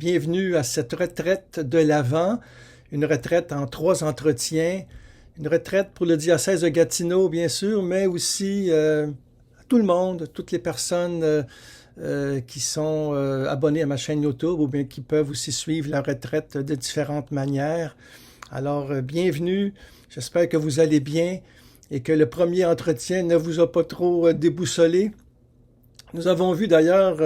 Bienvenue à cette retraite de l'Avent, une retraite en 3 entretiens, une retraite pour le diocèse de Gatineau, bien sûr, mais aussi tout le monde, toutes les personnes qui sont abonnés à ma chaîne YouTube ou bien qui peuvent aussi suivre la retraite de différentes manières. Alors, bienvenue, j'espère que vous allez bien et que le premier entretien ne vous a pas trop déboussolé. Nous avons vu d'ailleurs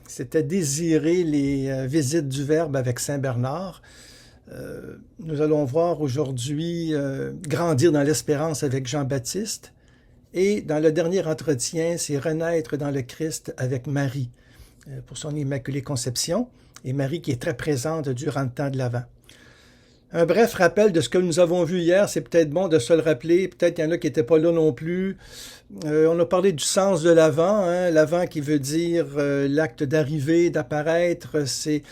c'était désiré les visites du Verbe avec Saint Bernard. Nous allons voir aujourd'hui grandir dans l'espérance avec Jean-Baptiste. Et dans le dernier entretien, c'est renaître dans le Christ avec Marie pour son Immaculée Conception. Et Marie qui est très présente durant le temps de l'Avent. Un bref rappel de ce que nous avons vu hier, c'est peut-être bon de se le rappeler. Peut-être qu'il y en a qui n'étaient pas là non plus. On a parlé du sens de l'Avent, hein? L'Avent qui veut dire l'acte d'arriver, d'apparaître, c'est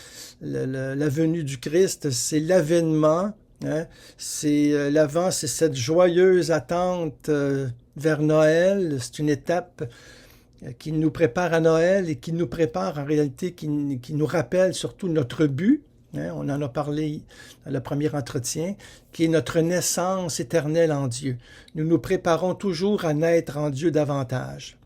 la venue du Christ, c'est l'avènement. Hein? C'est l'Avent, c'est cette joyeuse attente vers Noël. C'est une étape qui nous prépare à Noël et qui nous prépare en réalité, qui nous rappelle surtout notre but. On en a parlé dans le premier entretien, qui est notre naissance éternelle en Dieu. Nous nous préparons toujours à naître en Dieu davantage.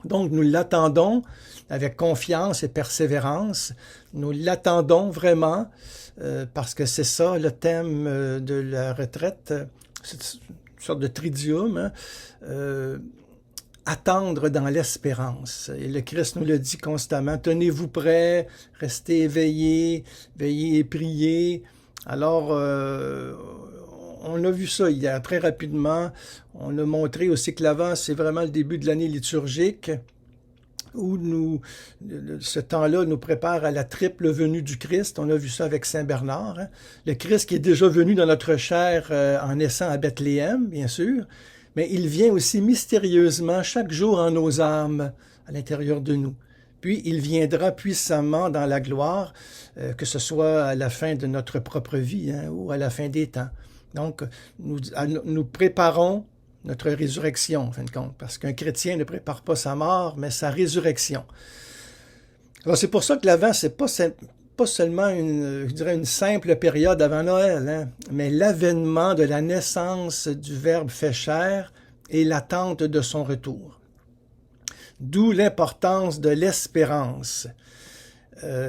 Donc, nous l'attendons avec confiance et persévérance. Nous l'attendons vraiment parce que c'est ça le thème de la retraite. C'est une sorte de tridium. Attendre dans l'espérance. Et le Christ nous le dit constamment. Tenez-vous prêts, restez éveillés, veillez et priez. Alors, on a vu ça hier très rapidement. On a montré aussi que l'Avent, c'est vraiment le début de l'année liturgique où ce temps-là nous prépare à la triple venue du Christ. On a vu ça avec Saint Bernard. Hein? Le Christ qui est déjà venu dans notre chair en naissant à Bethléem, bien sûr. Mais il vient aussi mystérieusement chaque jour en nos âmes, à l'intérieur de nous. Puis il viendra puissamment dans la gloire, que ce soit à la fin de notre propre vie hein, ou à la fin des temps. Donc, nous préparons notre résurrection, en fin de compte, parce qu'un chrétien ne prépare pas sa mort, mais sa résurrection. Alors c'est pour ça que l'Avent, c'est pas seulement une simple période avant Noël, hein, mais l'avènement de la naissance du Verbe fait chair et l'attente de son retour. D'où l'importance de l'espérance.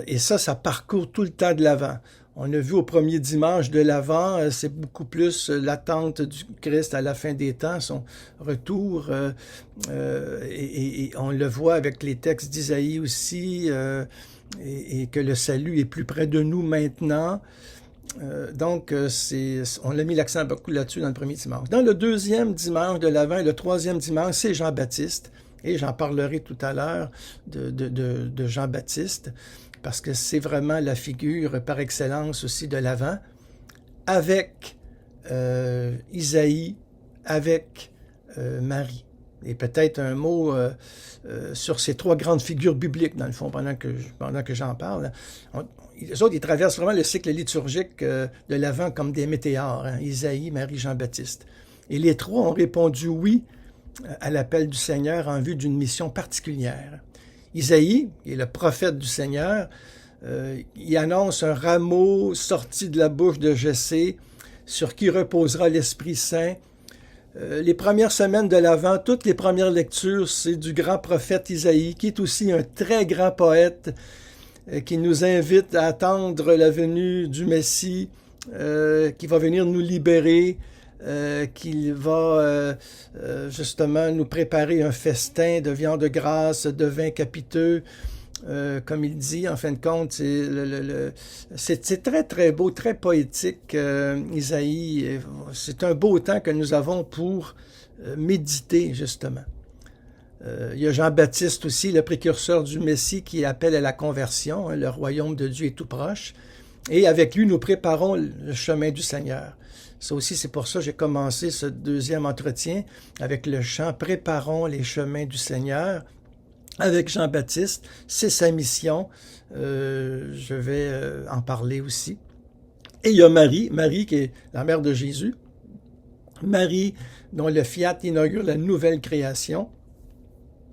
Et ça parcourt tout le temps de l'Avent. On a vu au premier dimanche de l'Avent, c'est beaucoup plus l'attente du Christ à la fin des temps, son retour. Et on le voit avec les textes d'Isaïe aussi, et que le salut est plus près de nous maintenant. Donc, on a mis l'accent beaucoup là-dessus dans le premier dimanche. Dans le deuxième dimanche de l'Avent et le troisième dimanche, c'est Jean-Baptiste. Et j'en parlerai tout à l'heure de Jean-Baptiste, parce que c'est vraiment la figure par excellence aussi de l'Avent, avec Isaïe, avec Marie. Et peut-être un mot sur ces 3 grandes figures bibliques, dans le fond, pendant que j'en parle. Les autres, ils traversent vraiment le cycle liturgique de l'Avent comme des météores, hein, Isaïe, Marie, Jean-Baptiste. Et les 3 ont répondu oui à l'appel du Seigneur en vue d'une mission particulière. Isaïe, qui est le prophète du Seigneur, il annonce un rameau sorti de la bouche de Jessé, sur qui reposera l'Esprit Saint. Les premières semaines de l'Avent, toutes les premières lectures, c'est du grand prophète Isaïe, qui est aussi un très grand poète, qui nous invite à attendre la venue du Messie, qui va venir nous libérer, qui va justement nous préparer un festin de viande de grâce, de vin capiteux, comme il dit, en fin de compte, c'est très très beau, très poétique, Isaïe. C'est un beau temps que nous avons pour méditer, justement. Il y a Jean-Baptiste aussi, le précurseur du Messie, qui appelle à la conversion, hein, le royaume de Dieu est tout proche. Et avec lui, nous préparons le chemin du Seigneur. Ça aussi, c'est pour ça que j'ai commencé ce deuxième entretien avec le chant « Préparons les chemins du Seigneur ». Avec Jean-Baptiste, c'est sa mission. Je vais en parler aussi. Et il y a Marie qui est la mère de Jésus. Marie, dont le fiat inaugure la nouvelle création.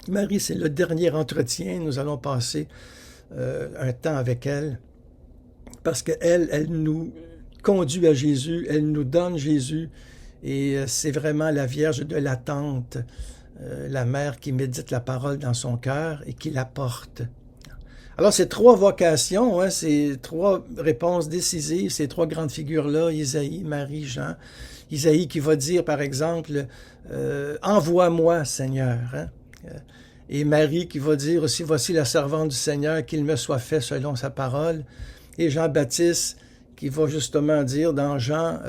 Marie, c'est le dernier entretien. Nous allons passer un temps avec elle, parce qu'elle, elle nous conduit à Jésus, elle nous donne Jésus, et c'est vraiment la Vierge de l'attente, la mère qui médite la parole dans son cœur et qui la porte. Alors, ces trois vocations, hein, ces trois réponses décisives, ces trois grandes figures-là, Isaïe, Marie, Jean. Isaïe qui va dire, par exemple, envoie-moi, Seigneur. Hein? Et Marie qui va dire aussi, voici la servante du Seigneur, qu'il me soit fait selon sa parole. Et Jean-Baptiste qui va justement dire dans Jean,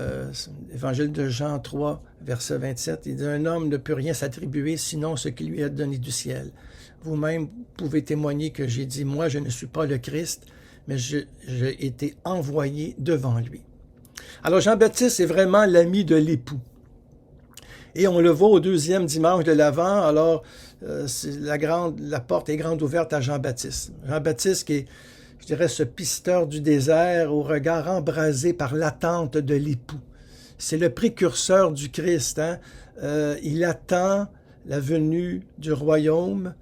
évangile de Jean 3, verset 27, il dit, un homme ne peut rien s'attribuer sinon ce qui lui est donné du ciel. Vous-même pouvez témoigner que j'ai dit, moi, je ne suis pas le Christ, mais j'ai été envoyé devant lui. Alors, Jean-Baptiste est vraiment l'ami de l'époux. Et on le voit au deuxième dimanche de l'Avent, alors la porte est grande ouverte à Jean-Baptiste. Jean-Baptiste qui est, je dirais, ce pisteur du désert au regard embrasé par l'attente de l'époux. C'est le précurseur du Christ. Hein? Il attend la venue du royaume.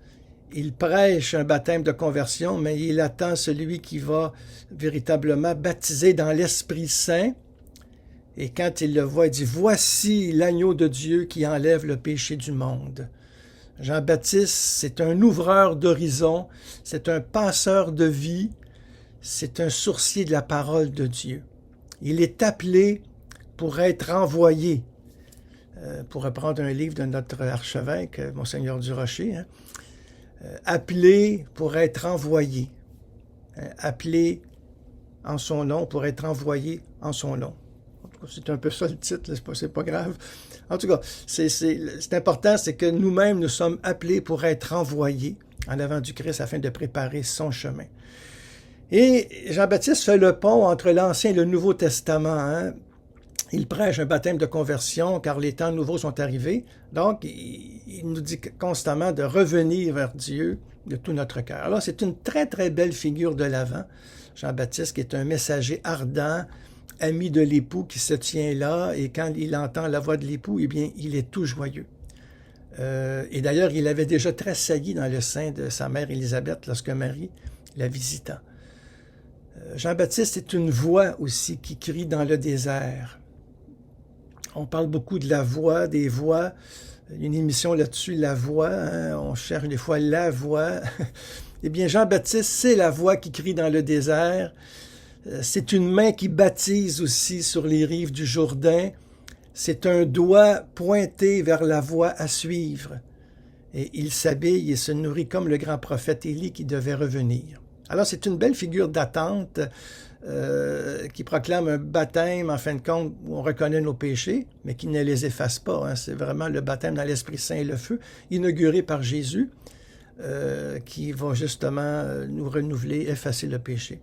Il prêche un baptême de conversion, mais il attend celui qui va véritablement baptiser dans l'Esprit Saint. Et quand il le voit, il dit, « Voici l'agneau de Dieu qui enlève le péché du monde. » Jean-Baptiste, c'est un ouvreur d'horizon, c'est un passeur de vie, c'est un sourcier de la parole de Dieu. Il est appelé pour être envoyé. Pour reprendre un livre de notre archevêque, Monseigneur Durocher, hein, appelé pour être envoyé. Appelé en son nom pour être envoyé en son nom. C'est un peu ça le titre, c'est pas grave. En tout cas, c'est important, c'est que nous-mêmes, nous sommes appelés pour être envoyés en avant du Christ afin de préparer son chemin. Et Jean-Baptiste fait le pont entre l'Ancien et le Nouveau Testament. Hein? Il prêche un baptême de conversion car les temps nouveaux sont arrivés. Donc, il nous dit constamment de revenir vers Dieu de tout notre cœur. Alors, c'est une très, très belle figure de l'Avent. Jean-Baptiste qui est un messager ardent, ami de l'époux qui se tient là, et quand il entend la voix de l'époux, eh bien, il est tout joyeux. Et d'ailleurs, il avait déjà tressailli dans le sein de sa mère Élisabeth lorsque Marie la visita. Jean-Baptiste est une voix aussi qui crie dans le désert. On parle beaucoup de la voix, des voix. Il y a une émission là-dessus, la voix. Hein? On cherche des fois la voix. Eh bien, Jean-Baptiste, c'est la voix qui crie dans le désert. C'est une main qui baptise aussi sur les rives du Jourdain. C'est un doigt pointé vers la voie à suivre. Et il s'habille et se nourrit comme le grand prophète Élie qui devait revenir. Alors, c'est une belle figure d'attente qui proclame un baptême, en fin de compte, où on reconnaît nos péchés, mais qui ne les efface pas. Hein. C'est vraiment le baptême dans l'Esprit Saint et le feu, inauguré par Jésus, qui va justement nous renouveler, effacer le péché.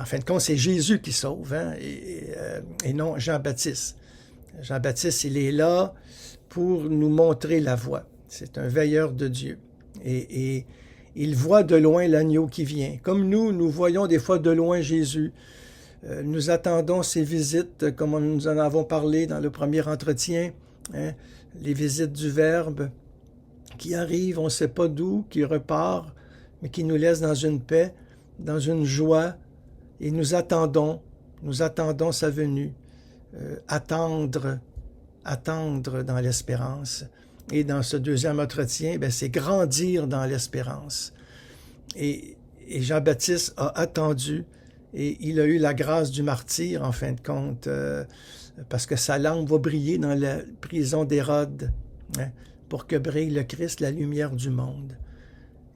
En fin de compte, c'est Jésus qui sauve, hein, et non Jean-Baptiste. Jean-Baptiste, il est là pour nous montrer la voie. C'est un veilleur de Dieu. Et il voit de loin l'agneau qui vient. Comme nous voyons des fois de loin Jésus. Nous attendons ses visites, comme nous en avons parlé dans le premier entretien, hein, les visites du Verbe qui arrivent, on ne sait pas d'où, qui repart, mais qui nous laisse dans une paix, dans une joie, et nous attendons sa venue, attendre dans l'espérance. Et dans ce deuxième entretien, c'est grandir dans l'espérance. Et Jean-Baptiste a attendu, et il a eu la grâce du martyre, en fin de compte, parce que sa lampe va briller dans la prison d'Hérode, hein, pour que brille le Christ, la lumière du monde.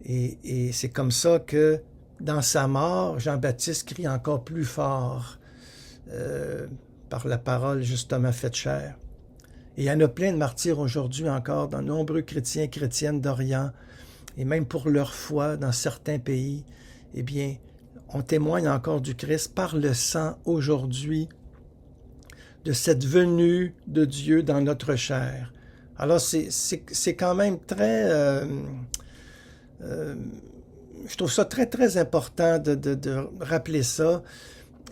Et c'est comme ça que, dans sa mort, Jean-Baptiste crie encore plus fort par la parole justement faite chair. Et il y en a plein de martyrs aujourd'hui encore, dans de nombreux chrétiens et chrétiennes d'Orient, et même pour leur foi dans certains pays, eh bien, on témoigne encore du Christ par le sang aujourd'hui, de cette venue de Dieu dans notre chair. Alors, c'est quand même très... je trouve ça très, très important de rappeler ça.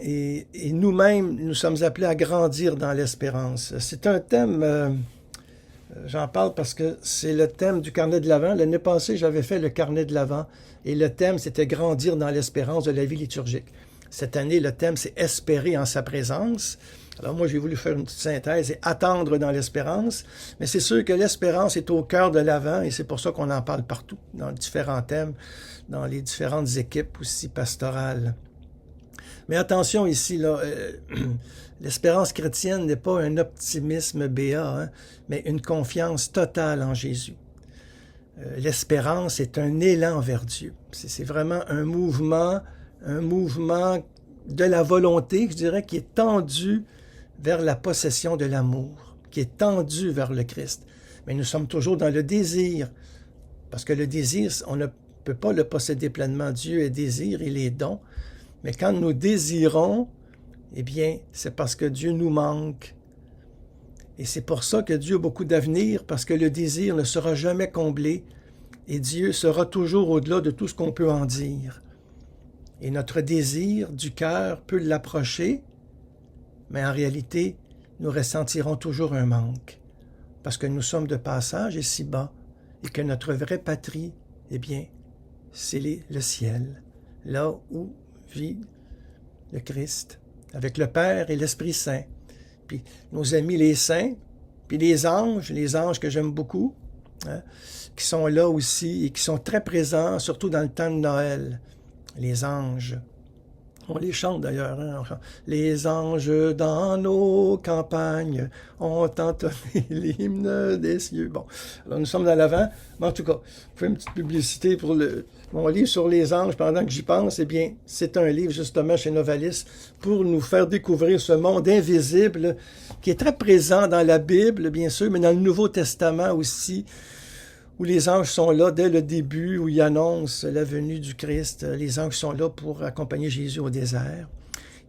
Et nous-mêmes, nous sommes appelés à grandir dans l'espérance. C'est un thème J'en parle parce que c'est le thème du carnet de l'Avent. L'année passée, j'avais fait le carnet de l'Avent et le thème, c'était grandir dans l'espérance de la vie liturgique. Cette année, le thème, c'est espérer en sa présence. Alors moi, j'ai voulu faire une petite synthèse et attendre dans l'espérance. Mais c'est sûr que l'espérance est au cœur de l'Avent et c'est pour ça qu'on en parle partout, dans différents thèmes, dans les différentes équipes aussi pastorales. Mais attention ici, là, l'espérance chrétienne n'est pas un optimisme béat, hein, mais une confiance totale en Jésus. L'espérance est un élan vers Dieu. C'est vraiment un mouvement de la volonté, je dirais, qui est tendu vers la possession de l'amour, qui est tendu vers le Christ. Mais nous sommes toujours dans le désir, parce que le désir, on ne peut pas le posséder pleinement. Dieu est désir, il est don. Mais quand nous désirons, eh bien, c'est parce que Dieu nous manque. Et c'est pour ça que Dieu a beaucoup d'avenir, parce que le désir ne sera jamais comblé et Dieu sera toujours au-delà de tout ce qu'on peut en dire. Et notre désir du cœur peut l'approcher, mais en réalité, nous ressentirons toujours un manque, parce que nous sommes de passage ici-bas et que notre vraie patrie, eh bien, c'est le ciel, là où vit le Christ, avec le Père et l'Esprit Saint. Puis nos amis les saints, puis les anges que j'aime beaucoup, hein, qui sont là aussi et qui sont très présents, surtout dans le temps de Noël. Les anges. On les chante d'ailleurs. Hein? Les anges dans nos campagnes ont entonné l'hymne des cieux. Bon, alors nous sommes dans l'Avent. Mais en tout cas, je fais une petite publicité pour mon livre sur les anges pendant que j'y pense. Eh bien, c'est un livre justement chez Novalis pour nous faire découvrir ce monde invisible qui est très présent dans la Bible, bien sûr, mais dans le Nouveau Testament aussi, où les anges sont là dès le début, où ils annoncent la venue du Christ. Les anges sont là pour accompagner Jésus au désert.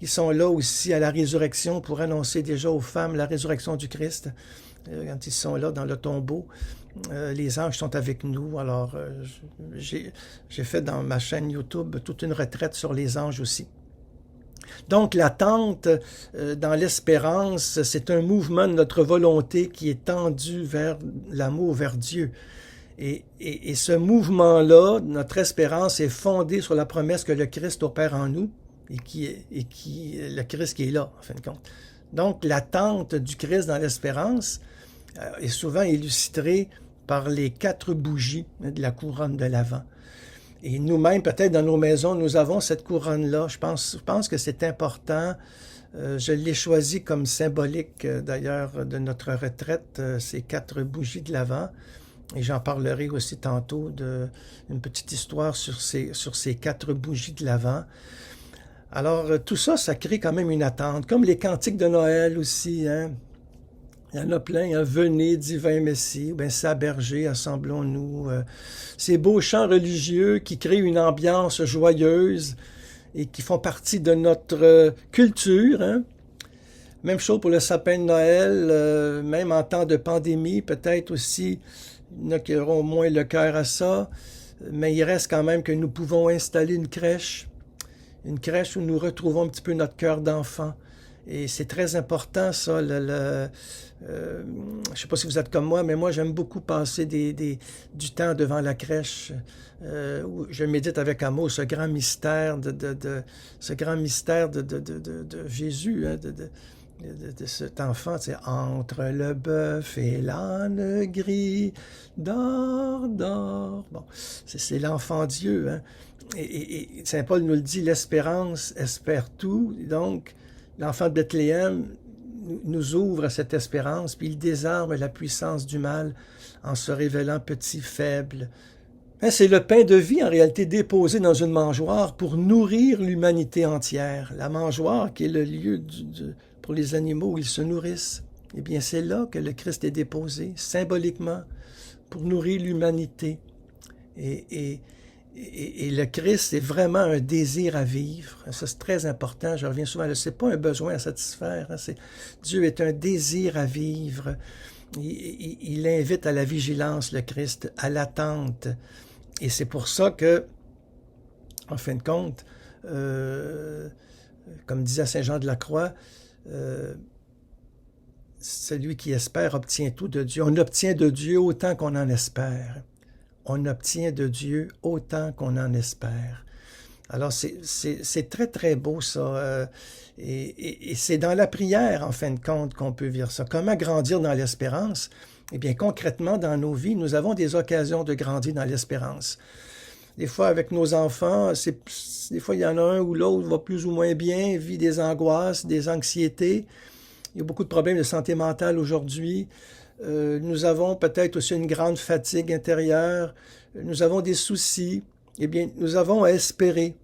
Ils sont là aussi à la résurrection pour annoncer déjà aux femmes la résurrection du Christ. Quand ils sont là dans le tombeau, les anges sont avec nous. Alors, j'ai fait dans ma chaîne YouTube toute une retraite sur les anges aussi. Donc, l'attente dans l'espérance, c'est un mouvement de notre volonté qui est tendu vers l'amour, vers Dieu. Et ce mouvement-là, notre espérance est fondée sur la promesse que le Christ opère en nous et le Christ qui est là, en fin de compte. Donc, l'attente du Christ dans l'espérance est souvent illustrée par les 4 bougies de la couronne de l'Avent. Et nous-mêmes, peut-être dans nos maisons, nous avons cette couronne-là. Je pense que c'est important. Je l'ai choisi comme symbolique, d'ailleurs, de notre retraite, ces 4 bougies de l'Avent. Et j'en parlerai aussi tantôt d'une petite histoire sur ces 4 bougies de l'Avent. Alors, tout ça, ça crée quand même une attente. Comme les cantiques de Noël aussi, hein. Il y en a plein, hein. Venez, divin Messie, ou bien Sabergé, assemblons-nous. Ces beaux chants religieux qui créent une ambiance joyeuse et qui font partie de notre culture, hein. Même chose pour le sapin de Noël, même en temps de pandémie, peut-être aussi, il y en a qui auront moins le cœur à ça, mais il reste quand même que nous pouvons installer une crèche où nous retrouvons un petit peu notre cœur d'enfant. Et c'est très important, ça. Je ne sais pas si vous êtes comme moi, mais moi, j'aime beaucoup passer du temps devant la crèche, où je médite avec amour ce grand mystère de Jésus, hein, de cet enfant, c'est entre le bœuf et l'âne gris, dors. Bon, c'est l'enfant Dieu, hein. Et Saint Paul nous le dit, l'espérance espère tout. Donc, l'enfant de Bethléem nous ouvre à cette espérance, puis il désarme la puissance du mal en se révélant petit, faible. C'est le pain de vie, en réalité, déposé dans une mangeoire pour nourrir l'humanité entière. La mangeoire, qui est le lieu pour les animaux où ils se nourrissent, eh bien, c'est là que le Christ est déposé, symboliquement, pour nourrir l'humanité. Et le Christ, c'est vraiment un désir à vivre. Ça, c'est très important. Je reviens souvent. Ce n'est pas un besoin à satisfaire. Hein. Dieu est un désir à vivre. Il invite à la vigilance, le Christ, à l'attente. Et c'est pour ça que, en fin de compte, comme disait Saint Jean de la Croix, celui qui espère obtient tout de Dieu. On obtient de Dieu autant qu'on en espère. On obtient de Dieu autant qu'on en espère. Alors, c'est très, très beau, ça. Et c'est dans la prière, en fin de compte, qu'on peut vivre ça. Comment grandir dans l'espérance? Eh bien, concrètement, dans nos vies, nous avons des occasions de grandir dans l'espérance. Des fois, avec nos enfants, des fois, il y en a un ou l'autre va plus ou moins bien, vit des angoisses, des anxiétés. Il y a beaucoup de problèmes de santé mentale aujourd'hui. Nous avons peut-être aussi une grande fatigue intérieure. Nous avons des soucis. Eh bien, nous avons à espérer,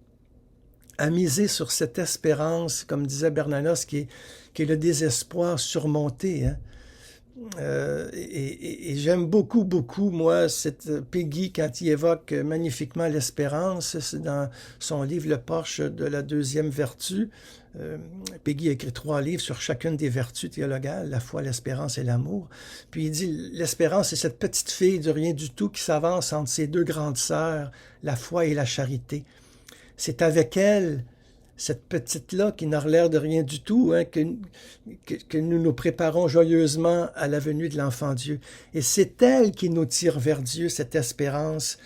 à miser sur cette espérance, comme disait Bernanos, qui est le désespoir surmonté. Hein? Et j'aime beaucoup, beaucoup, moi, cette Peggy, quand il évoque magnifiquement l'espérance, c'est dans son livre Le Porche de la deuxième vertu. Peggy a écrit 3 livres sur chacune des vertus théologales, la foi, l'espérance et l'amour. Puis il dit, l'espérance, c'est cette petite fille de rien du tout qui s'avance entre ses 2 grandes sœurs, la foi et la charité. C'est avec elle, cette petite-là, qui n'a l'air de rien du tout, hein, que nous nous préparons joyeusement à la venue de l'enfant Dieu. Et c'est elle qui nous tire vers Dieu, cette espérance,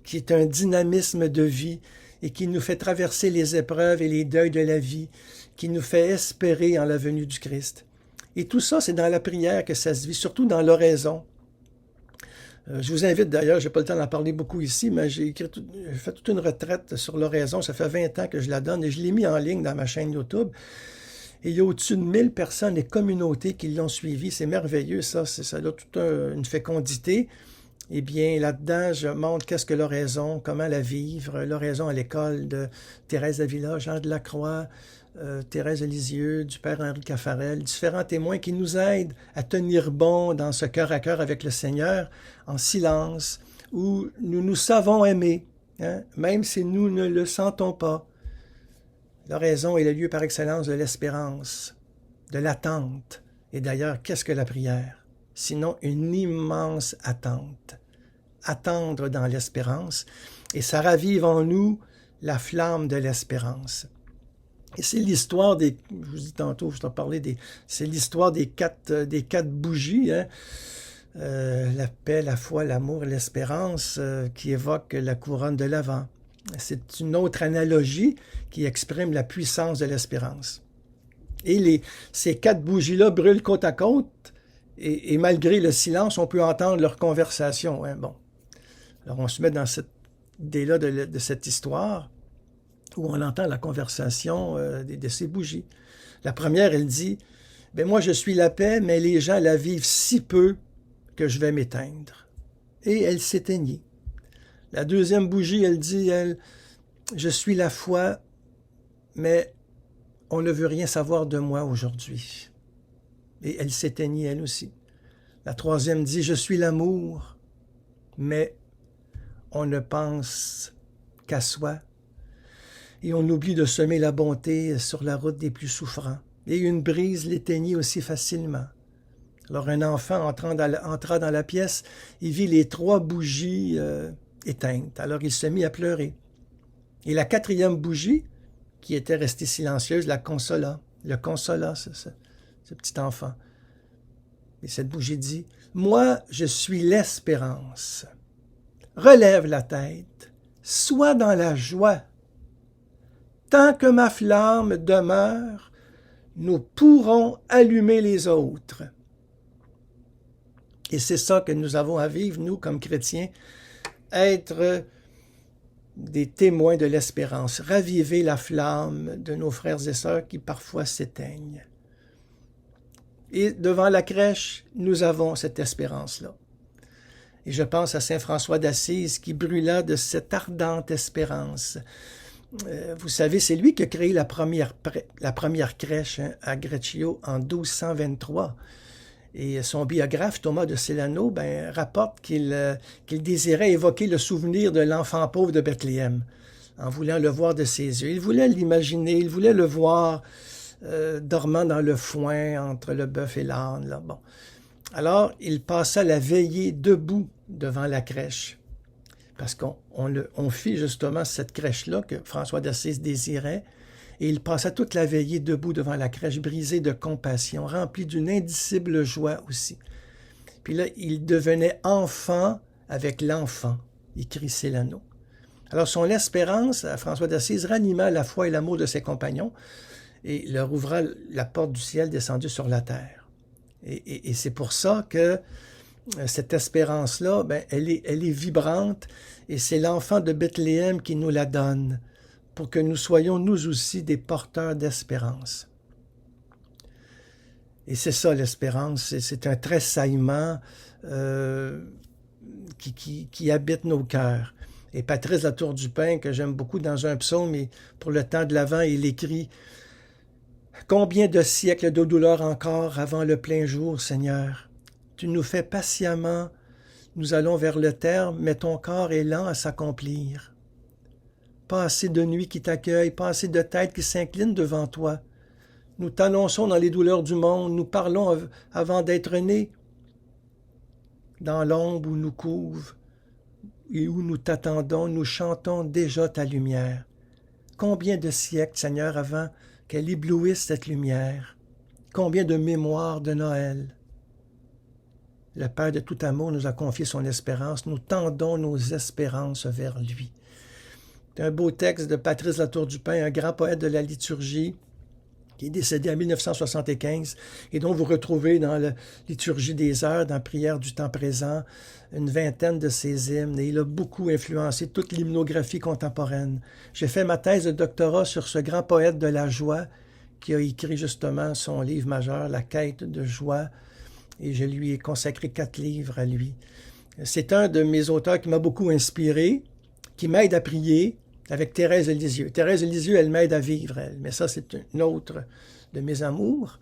qui est un dynamisme de vie et qui nous fait traverser les épreuves et les deuils de la vie, qui nous fait espérer en la venue du Christ. Et tout ça, c'est dans la prière que ça se vit, surtout dans l'oraison. Je vous invite d'ailleurs, je n'ai pas le temps d'en parler beaucoup ici, mais j'ai fait toute une retraite sur l'oraison. Ça fait 20 ans que je la donne et je l'ai mis en ligne dans ma chaîne YouTube. Et il y a au-dessus de 1000 personnes et communautés qui l'ont suivi. C'est merveilleux, ça. Ça a toute une fécondité. Eh bien, là-dedans, je montre qu'est-ce que l'oraison, comment la vivre. L'oraison à l'école de Thérèse d'Avila, Jean de la Croix, Thérèse de Lisieux, du Père Henri Caffarel, différents témoins qui nous aident à tenir bon dans ce cœur à cœur avec le Seigneur, en silence, où nous nous savons aimer, hein, même si nous ne le sentons pas. L'oraison est le lieu par excellence de l'espérance, de l'attente. Et d'ailleurs, qu'est-ce que la prière? Sinon une immense attente. Attendre dans l'espérance, et ça ravive en nous la flamme de l'espérance. Et c'est l'histoire des, je vous dis tantôt, je t'en parlais c'est l'histoire des quatre bougies, hein? La paix, la foi, l'amour et l'espérance, qui évoquent la couronne de l'Avent. C'est une autre analogie qui exprime la puissance de l'espérance. Et ces 4 bougies-là brûlent côte à côte, et malgré le silence, on peut entendre leur conversation. Hein? Bon. Alors on se met dans cette idée-là de cette histoire, où on entend la conversation de ces bougies. La première, elle dit, « Ben moi, je suis la paix, mais les gens la vivent si peu que je vais m'éteindre. » Et elle s'éteignit. La deuxième bougie, elle dit, « Je suis la foi, mais on ne veut rien savoir de moi aujourd'hui. » Et elle s'éteignit, elle aussi. La troisième dit, « Je suis l'amour, mais on ne pense qu'à soi. » Et on oublie de semer la bonté sur la route des plus souffrants. Et une brise l'éteignit aussi facilement. Alors un enfant entra dans la pièce, il vit les 3 bougies éteintes. Alors il se mit à pleurer. Et la 4e bougie, qui était restée silencieuse, la consola. Le consola, ce petit enfant. Et cette bougie dit, « Moi, je suis l'espérance. Relève la tête, sois dans la joie. Tant que ma flamme demeure, nous pourrons allumer les autres. » Et c'est ça que nous avons à vivre, nous, comme chrétiens, être des témoins de l'espérance, raviver la flamme de nos frères et sœurs qui parfois s'éteignent. Et devant la crèche, nous avons cette espérance-là. Et je pense à saint François d'Assise qui brûla de cette ardente espérance. Vous savez, c'est lui qui a créé la première crèche à Greccio en 1223. Et son biographe, Thomas de Celano, rapporte qu'il désirait évoquer le souvenir de l'enfant pauvre de Bethléem, en voulant le voir de ses yeux. Il voulait l'imaginer, il voulait le voir dormant dans le foin entre le bœuf et l'âne. Là. Bon. Alors, il passa la veillée debout devant la crèche, parce qu'on fit justement cette crèche-là que François d'Assise désirait, Et il passa toute la veillée debout devant la crèche, brisé de compassion, rempli d'une indicible joie aussi. Puis là, il devenait enfant avec l'enfant, écrit Célano. Alors son espérance à François d'Assise ranima la foi et l'amour de ses compagnons et leur ouvra la porte du ciel descendue sur la terre. Et c'est pour ça que cette espérance-là, ben, elle est vibrante et c'est l'enfant de Bethléem qui nous la donne pour que nous soyons nous aussi des porteurs d'espérance. Et c'est ça l'espérance, c'est un tressaillement qui habite nos cœurs. Et Patrice Latour du Pin, que j'aime beaucoup dans un psaume, et pour le temps de l'Avent, il écrit « Combien de siècles de douleur encore avant le plein jour, Seigneur? Tu nous fais patiemment, nous allons vers le terme, mais ton corps est lent à s'accomplir. Pas assez de nuits qui t'accueillent, pas assez de têtes qui s'inclinent devant toi. Nous t'annonçons dans les douleurs du monde, nous parlons avant d'être nés. Dans l'ombre où nous couvre et où nous t'attendons, nous chantons déjà ta lumière. Combien de siècles, Seigneur, avant qu'elle éblouisse cette lumière? Combien de mémoires de Noël? Le Père de tout amour nous a confié son espérance. Nous tendons nos espérances vers lui. C'est un beau texte de Patrice Latour du Pin, un grand poète de la liturgie, qui est décédé en 1975 et dont vous retrouvez dans la liturgie des heures, dans Prière du temps présent, une vingtaine de ses hymnes. Et il a beaucoup influencé toute l'hymnographie contemporaine. J'ai fait ma thèse de doctorat sur ce grand poète de la joie qui a écrit justement son livre majeur, La quête de joie, et je lui ai consacré 4 livres à lui. C'est un de mes auteurs qui m'a beaucoup inspiré, qui m'aide à prier, avec Thérèse de Lisieux. Thérèse de Lisieux, elle m'aide à vivre, elle. Mais ça, c'est une autre de mes amours.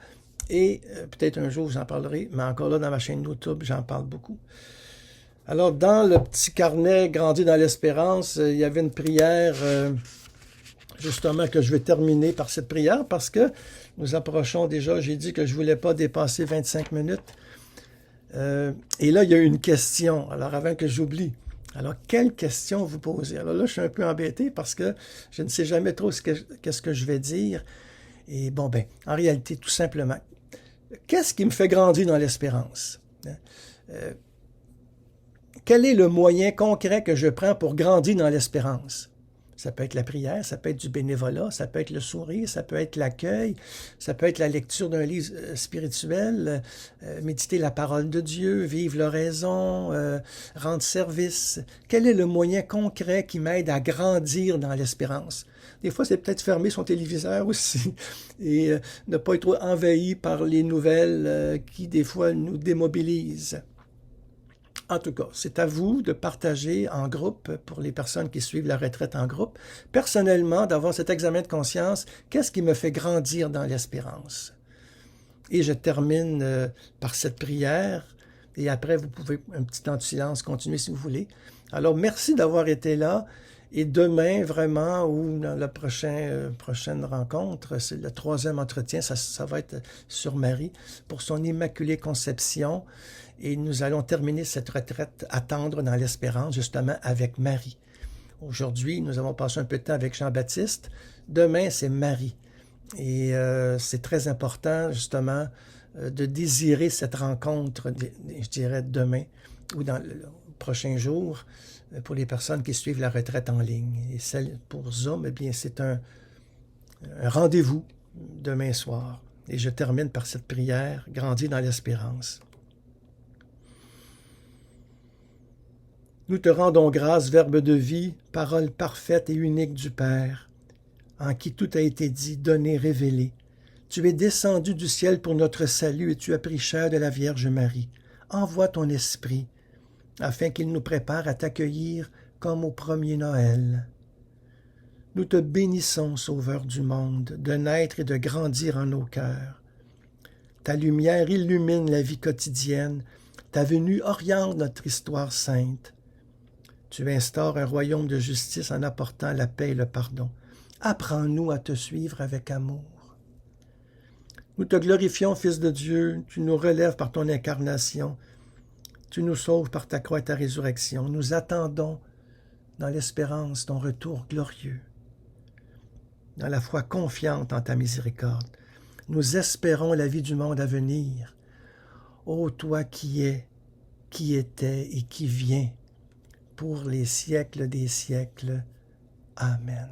Et peut-être un jour, j'en parlerai, mais encore là, dans ma chaîne YouTube, j'en parle beaucoup. Alors, dans le petit carnet « Grandir dans l'espérance », il y avait une prière, justement, que je vais terminer par cette prière, parce que nous approchons déjà, j'ai dit que je ne voulais pas dépasser 25 minutes. Et là, il y a une question, alors avant que j'oublie. Alors, quelle question vous posez? Alors là, je suis un peu embêté parce que je ne sais jamais trop qu'est-ce que je vais dire. Et bon, ben, en réalité, tout simplement, qu'est-ce qui me fait grandir dans l'espérance? Quel est le moyen concret que je prends pour grandir dans l'espérance? Ça peut être la prière, ça peut être du bénévolat, ça peut être le sourire, ça peut être l'accueil, ça peut être la lecture d'un livre spirituel, méditer la parole de Dieu, vivre l'oraison, rendre service. Quel est le moyen concret qui m'aide à grandir dans l'espérance? Des fois, c'est peut-être fermer son téléviseur aussi et ne pas être envahi par les nouvelles qui, des fois, nous démobilisent. En tout cas, c'est à vous de partager en groupe, pour les personnes qui suivent la retraite en groupe, personnellement, d'avoir cet examen de conscience, qu'est-ce qui me fait grandir dans l'espérance? Et je termine par cette prière, et après, vous pouvez, un petit temps de silence, continuer si vous voulez. Alors, merci d'avoir été là, et demain, vraiment, ou dans la prochaine rencontre, c'est le 3e entretien, ça va être sur Marie, pour son Immaculée Conception. Et nous allons terminer cette retraite Attendre dans l'espérance, justement, avec Marie. Aujourd'hui, nous avons passé un peu de temps avec Jean-Baptiste. Demain, c'est Marie. Et c'est très important, justement, de désirer cette rencontre, je dirais, demain ou dans le prochain jour, pour les personnes qui suivent la retraite en ligne. Et celle pour Zoom, eh bien, c'est un rendez-vous demain soir. Et je termine par cette prière, Grandir dans l'espérance. Nous te rendons grâce, Verbe de vie, parole parfaite et unique du Père, en qui tout a été dit, donné, révélé. Tu es descendu du ciel pour notre salut et tu as pris chair de la Vierge Marie. Envoie ton Esprit, afin qu'il nous prépare à t'accueillir comme au premier Noël. Nous te bénissons, Sauveur du monde, de naître et de grandir en nos cœurs. Ta lumière illumine la vie quotidienne, ta venue oriente notre histoire sainte. Tu instaures un royaume de justice en apportant la paix et le pardon. Apprends-nous à te suivre avec amour. Nous te glorifions, Fils de Dieu, tu nous relèves par ton incarnation, tu nous sauves par ta croix et ta résurrection. Nous attendons dans l'espérance ton retour glorieux. dans la foi confiante en ta miséricorde. Nous espérons la vie du monde à venir. Ô toi qui es, qui étais et qui viens, pour les siècles des siècles. Amen.